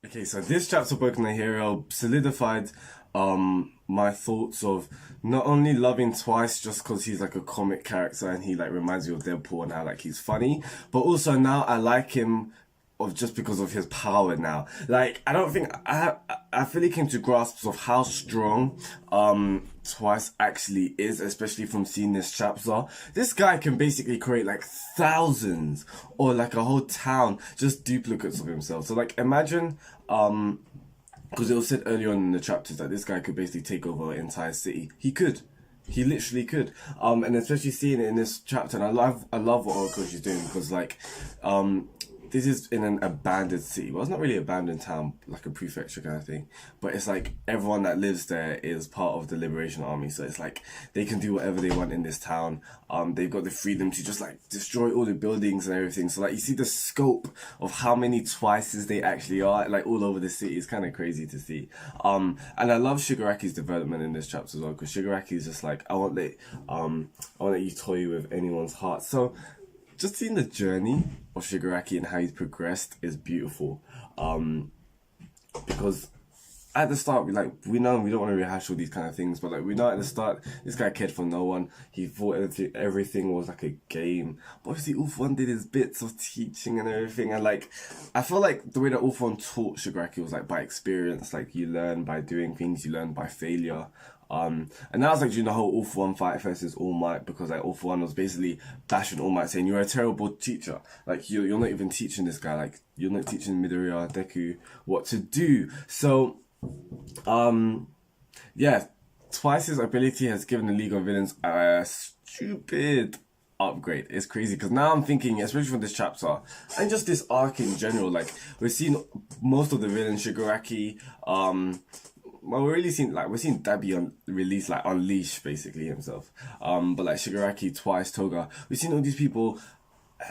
Okay, so this chapter, Boku no Hero, solidified my thoughts of not only loving Twice just because he's like a comic character and he like reminds me of Deadpool and how like he's funny, but also now I like him of just because of his power now. Like I don't think I fully came to grasps of how strong Twice actually is, especially from seeing this chapter. This guy can basically create like thousands or like a whole town just duplicates of himself. So like imagine because it was said earlier on in the chapters that this guy could basically take over an entire city. He could. He literally could. And especially seeing it in this chapter, and I love what Orochi's doing because like this is in an abandoned city. Well, it's not really an abandoned town, like a prefecture kind of thing. But it's like everyone that lives there is part of the Liberation Army. So it's like they can do whatever they want in this town. They've got the freedom to just like destroy all the buildings and everything. So like you see the scope of how many Twices they actually are, like all over the city. It's kind of crazy to see. And I love Shigaraki's development in this chapter as well, because Shigaraki is just like, I won't let you toy with anyone's heart. So just seeing the journey of Shigaraki and how he's progressed is beautiful. Because at the start, we know we don't want to rehash all these kind of things, but like we know at the start, this guy cared for no one. He thought everything was like a game. But obviously, Ulf-1 did his bits of teaching and everything, and like I feel like the way that Ulf-1 taught Shigaraki was like by experience. Like you learn by doing things, you learn by failure. And that was like during the whole Ulf-1 fight versus All Might, because like Ulf-1 was basically bashing All Might, saying you're a terrible teacher. Like you're not even teaching this guy. Like you're not teaching Midoriya, Deku what to do. So yeah, Twice's ability has given the League of Villains a stupid upgrade. It's crazy because now I'm thinking, especially from this chapter and just this arc in general, like we've seen most of the villains, Shigaraki, well, we're seeing Dabi release, like unleash basically himself. But like Shigaraki, Twice, Toga, we've seen all these people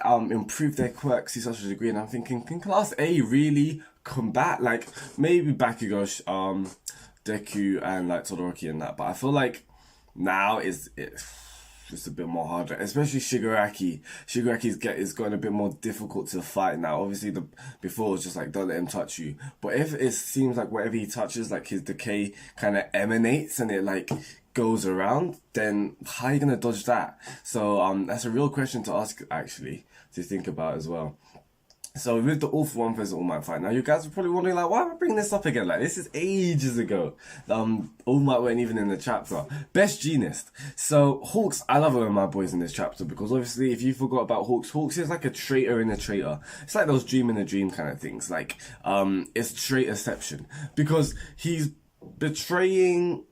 improve their quirks to such a degree, and I'm thinking, can Class A really combat like maybe Bakugo, Deku, and like Todoroki and that? But I feel like now it's just a bit more harder, especially Shigaraki. Is going a bit more difficult to fight now. Obviously, before it was just like don't let him touch you, but if it seems like whatever he touches, like his decay kind of emanates and it like goes around, then how are you gonna dodge that? So that's a real question to ask, actually, to think about as well. So with the All-For-One versus All Might fight, now you guys are probably wondering like, why am I bringing this up again? Like this is ages ago. All Might weren't even in the chapter. Best Jeanist. So Hawks, I love one of my boys in this chapter because obviously if you forgot about Hawks is like a traitor in a traitor. It's like those dream in a dream kind of things. Like it's traitorception because he's betraying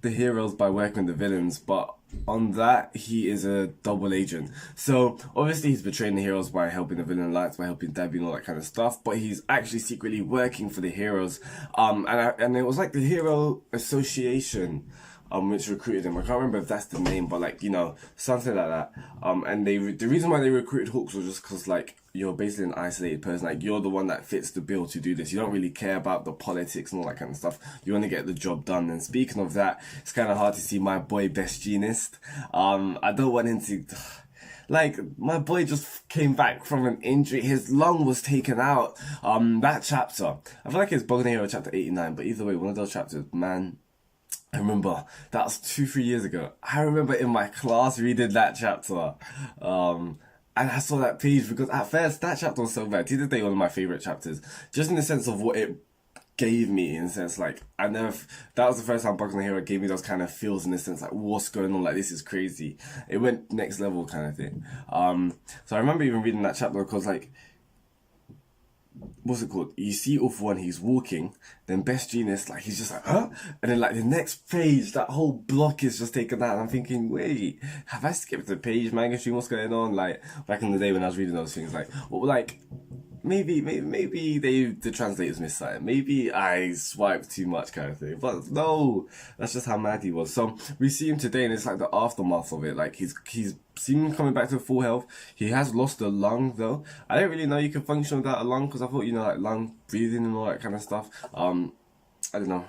the heroes by working with the villains, but on that he is a double agent. So obviously he's betraying the heroes by helping the villain lights, by helping Debbie and all that kind of stuff, but he's actually secretly working for the heroes. And it was like the Hero Association which recruited him. I can't remember if that's the name, but like, you know, something like that. And the reason why they recruited Hawks was just because like you're basically an isolated person. Like you're the one that fits the bill to do this. You don't really care about the politics and all that kind of stuff. You want to get the job done. And speaking of that, it's kind of hard to see my boy Best Jeanist. I don't want him to. Like, my boy just came back from an injury. His lung was taken out. That chapter, I feel like it's Boku no Hero chapter 89, but either way, one of those chapters, man, I remember that was 2-3 years ago. I remember in my class reading that chapter. And I saw that page because at first that chapter was so bad. To this day, one of my favorite chapters, just in the sense of what it gave me, in a sense, like that was the first time Boku no Hero gave me those kind of feels, in the sense like what's going on, like this is crazy. It went next level kind of thing. So I remember even reading that chapter because like, what's it called? You see Ulf-1, he's walking, then Best Jeanist, like he's just like, huh? And then like the next page, that whole block is just taken out. And I'm thinking, wait, have I skipped a page, manga stream? What's going on? Like back in the day when I was reading those things, like, well, like maybe the translators missed something. Maybe I swiped too much kind of thing. But no, that's just how mad he was. So we see him today and it's like the aftermath of it. Like he's seen him coming back to full health. He has lost a lung though. I didn't really know you could function without a lung because I thought, you know, like lung breathing and all that kind of stuff. I don't know.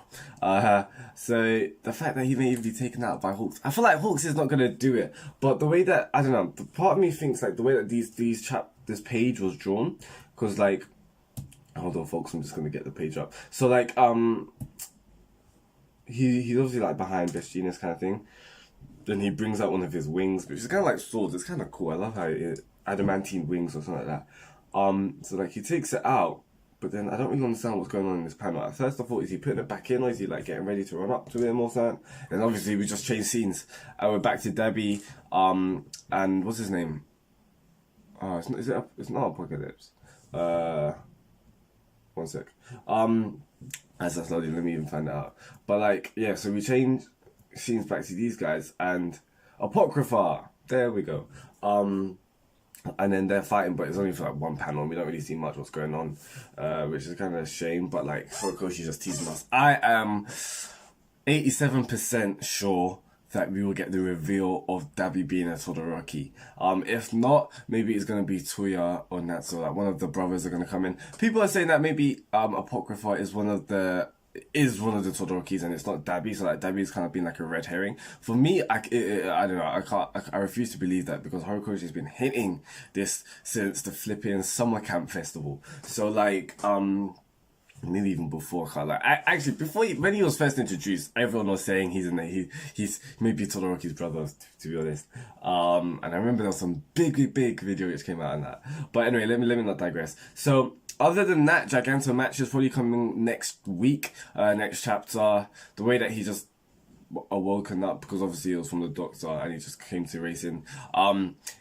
So the fact that he may even be taken out by Hawks, I feel like Hawks is not gonna do it. But the way that, I don't know, the part of me thinks like the way that this page was drawn, because like Hold on, folks. I'm just gonna get the page up. So like he's obviously like behind Best Jeanist kind of thing. Then he brings out one of his wings, which is kind of like swords. It's kind of cool. I love how it adamantine wings or something like that. So like he takes it out, but then I don't really understand what's going on in this panel. At first I thought, is he putting it back in, or is he like getting ready to run up to him or something? And obviously we just changed scenes, and we're back to Debbie. And what's his name? It's not Apocalypse. One sec. As that's loading, let me even find that out. But like, yeah, so we change scenes back to these guys and Apocrypha. There we go. And then they're fighting, but it's only for like one panel. And we don't really see much what's going on, which is kind of a shame. But like, Horikoshi's just teasing us. I am 87% sure that we will get the reveal of Dabi being a Todoroki. If not, maybe it's going to be Toya or Natsu. Like, one of the brothers are going to come in. People are saying that maybe Apocrypha is one of the Todorokis and it's not Dabi, so like Dabi is kind of been like a red herring. For me, I don't know, I refuse to believe that, because Horikoshi has been hinting this since the flipping summer camp festival. So like, maybe even before, like actually when he was first introduced, everyone was saying he's maybe Todoroki's brother, to be honest. And I remember there was some big video which came out on that. But anyway, let me not digress. So other than that, Gigantomachia is probably coming next week, next chapter. The way that he just awoken up, because obviously it was from the doctor and he just came to racing.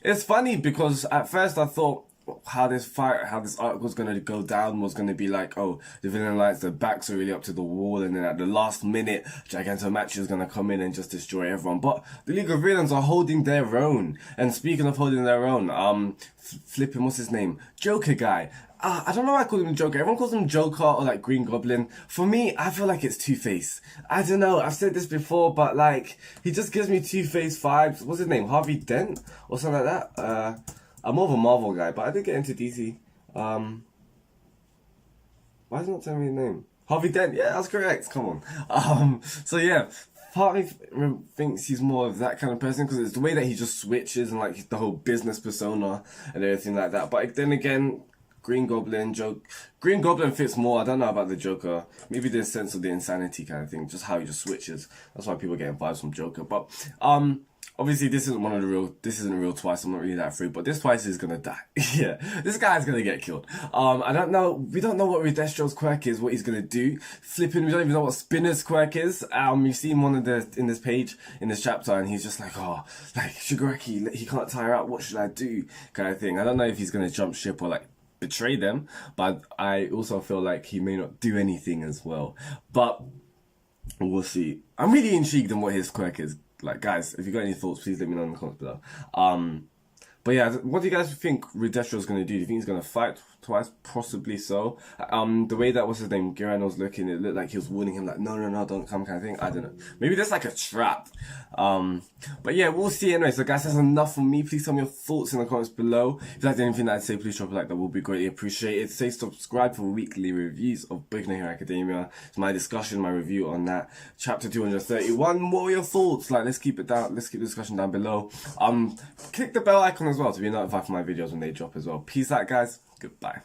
It's funny because at first I thought how this arc was going to go down was going to be like, oh, the villain lights, their backs are really up to the wall, and then at the last minute, Gigantomachia is going to come in and just destroy everyone. But the League of Villains are holding their own. And speaking of holding their own, flipping, what's his name? Joker guy. I don't know why I call him Joker. Everyone calls him Joker or like Green Goblin. For me, I feel like it's Two-Face. I don't know. I've said this before, but like, he just gives me Two-Face vibes. What's his name? Harvey Dent or something like that? I'm more of a Marvel guy, but I did get into DC. Why is it not telling me his name? Harvey Dent. Yeah, that's correct. Come on. So yeah, part of me thinks he's more of that kind of person, because it's the way that he just switches and like the whole business persona and everything like that. But then again, Green Goblin fits more. I don't know about the Joker. Maybe the sense of the insanity kind of thing, just how he just switches. That's why people are getting vibes from Joker. But obviously this isn't real Twice. I'm not really that free, but this Twice is gonna die. Yeah, this guy's gonna get killed. I don't know. We don't know what Redestro's quirk is, what he's gonna do. Flipping, we don't even know what Spinner's quirk is. You've seen one of in this chapter, and he's just like, oh, like Shigaraki, he can't tire out. What should I do? Kind of thing. I don't know if he's gonna jump ship or like betray them, but I also feel like he may not do anything as well. But we'll see. I'm really intrigued in what his quirk is. Like, guys, if you got any thoughts, please let me know in the comments below. But yeah, what do you guys think Redestro's going to do? Do you think he's going to fight Twice? Possibly so. The way that, what's his name, Girano was looking, it looked like he was warning him, like, no, don't come kind of thing. I don't know. Maybe that's like a trap. But yeah, we'll see anyway. So guys, that's enough from me. Please tell me your thoughts in the comments below. If there's anything that I'd say, please drop a like. That will be greatly appreciated. Say subscribe for weekly reviews of Boku no Hero Academia. It's my discussion, my review on that. Chapter 231. What were your thoughts? Like, let's keep the discussion down below. Click the bell icon as well to be notified for my videos when they drop as well. Peace out, guys. Goodbye.